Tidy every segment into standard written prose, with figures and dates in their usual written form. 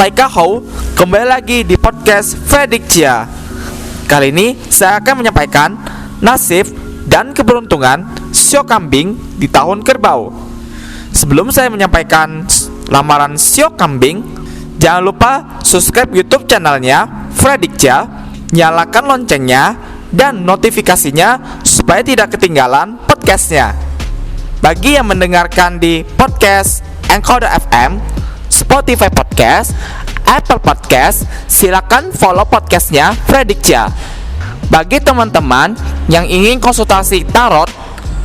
Taikahou, kembali lagi di podcast Predikcia. Kali ini saya akan menyampaikan nasib dan keberuntungan sio kambing di tahun kerbau. Sebelum saya menyampaikan lamaran sio kambing, jangan lupa subscribe YouTube channelnya Predikcia, nyalakan loncengnya dan notifikasinya supaya tidak ketinggalan podcastnya. Bagi yang mendengarkan di podcast Anchor.fm, Spotify Podcast, Apple Podcast, silakan follow podcastnya Predikcia. Bagi teman-teman yang ingin konsultasi tarot,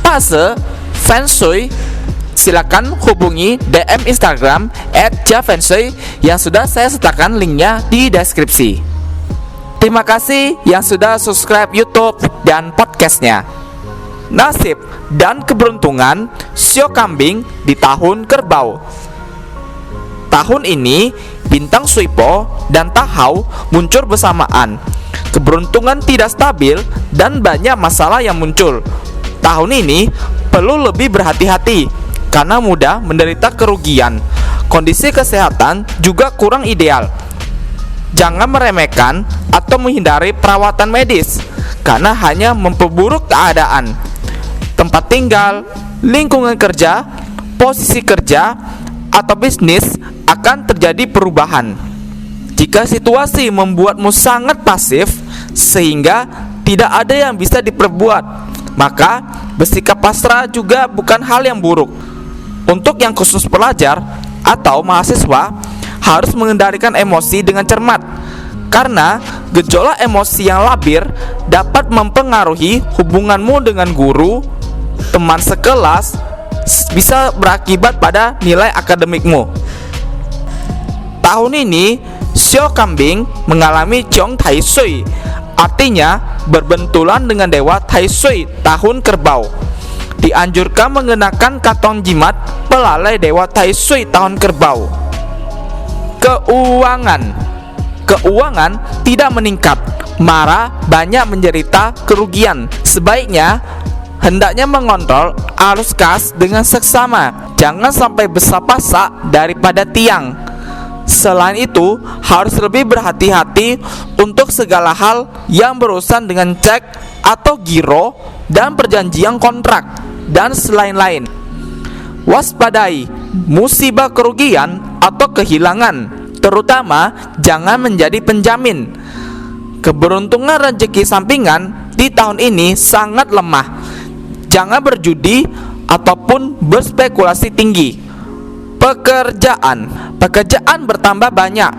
pase, feng shui, silakan hubungi DM Instagram @jafenshui yang sudah saya sertakan linknya di deskripsi. Terima kasih yang sudah subscribe YouTube dan podcastnya. Nasib dan keberuntungan sio kambing di tahun kerbau. Tahun ini bintang Suipo dan Tahau muncul bersamaan. Keberuntungan tidak stabil dan banyak masalah yang muncul. Tahun ini perlu lebih berhati-hati karena mudah menderita kerugian. Kondisi kesehatan juga kurang ideal. Jangan meremehkan atau menghindari perawatan medis karena hanya memperburuk keadaan. Tempat tinggal, lingkungan kerja, posisi kerja, atau bisnis akan terjadi perubahan. Jika situasi membuatmu sangat pasif sehingga tidak ada yang bisa diperbuat, maka bersikap pasrah juga bukan hal yang buruk. Untuk yang khusus pelajar atau mahasiswa, harus mengendalikan emosi dengan cermat, karena gejolak emosi yang labil dapat mempengaruhi hubunganmu dengan guru, teman sekelas, bisa berakibat pada nilai akademikmu. Tahun ini sio kambing mengalami Jiong Tai Sui, artinya berbenturan dengan dewa Tai Sui tahun kerbau. Dianjurkan mengenakan kantong jimat pelalai dewa Tai Sui tahun kerbau. Keuangan tidak meningkat, malah banyak menderita kerugian. Sebaiknya hendaknya mengontrol arus kas dengan seksama, jangan sampai besar pasak daripada tiang. Selain itu, harus lebih berhati-hati untuk segala hal yang berurusan dengan cek atau giro dan perjanjian kontrak dan selain-lain. Waspadai musibah kerugian atau kehilangan, terutama jangan menjadi penjamin. Keberuntungan rezeki sampingan di tahun ini sangat lemah. Jangan berjudi ataupun berspekulasi tinggi. Pekerjaan bertambah banyak.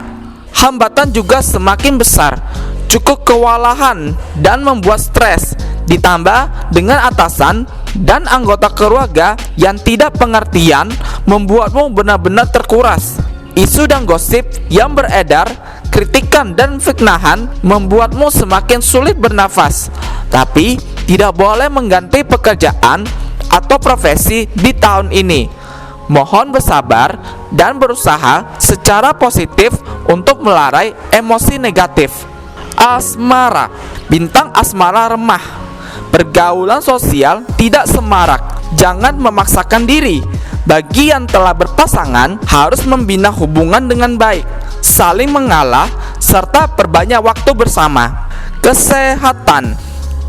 Hambatan juga semakin besar. Cukup kewalahan dan membuat stres. Ditambah dengan atasan dan anggota keluarga yang tidak pengertian, membuatmu benar-benar terkuras. Isu dan gosip yang beredar, kritikan dan fitnahan membuatmu semakin sulit bernafas. Tapi tidak boleh mengganti pekerjaan atau profesi di tahun ini. Mohon bersabar dan berusaha secara positif untuk melarai emosi negatif. Asmara, bintang asmara remah. Pergaulan sosial tidak semarak. Jangan memaksakan diri. Bagi yang telah berpasangan, harus membina hubungan dengan baik, saling mengalah, serta perbanyak waktu bersama.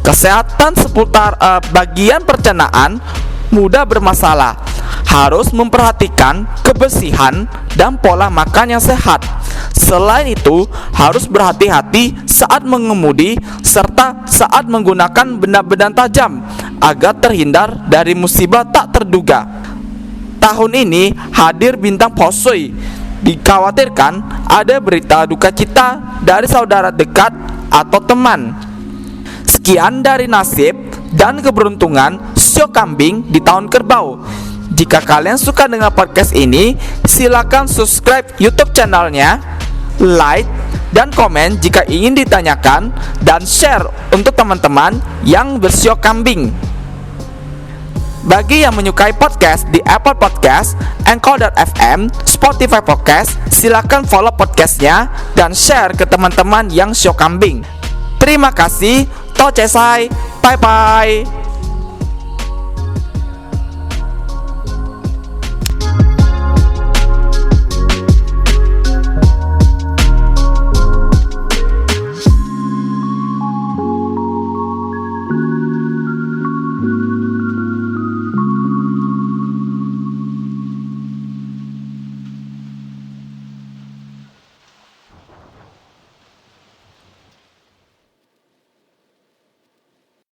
Kesehatan seputar bagian pencernaan mudah bermasalah. Harus memperhatikan kebersihan dan pola makan yang sehat. Selain itu, harus berhati-hati saat mengemudi serta saat menggunakan benda-benda tajam agar terhindar dari musibah tak terduga. Tahun ini hadir bintang Posui. Dikhawatirkan ada berita duka cita dari saudara dekat atau teman. Sekian dari nasib dan keberuntungan sio kambing di tahun kerbau. Jika kalian suka dengan podcast ini, silakan subscribe YouTube channelnya, like, dan komen jika ingin ditanyakan, dan share untuk teman-teman yang bersio kambing. Bagi yang menyukai podcast di Apple Podcast, Anchor.fm, Spotify Podcast, silakan follow podcastnya dan share ke teman-teman yang sio kambing. Terima kasih, Tochesai, bye-bye.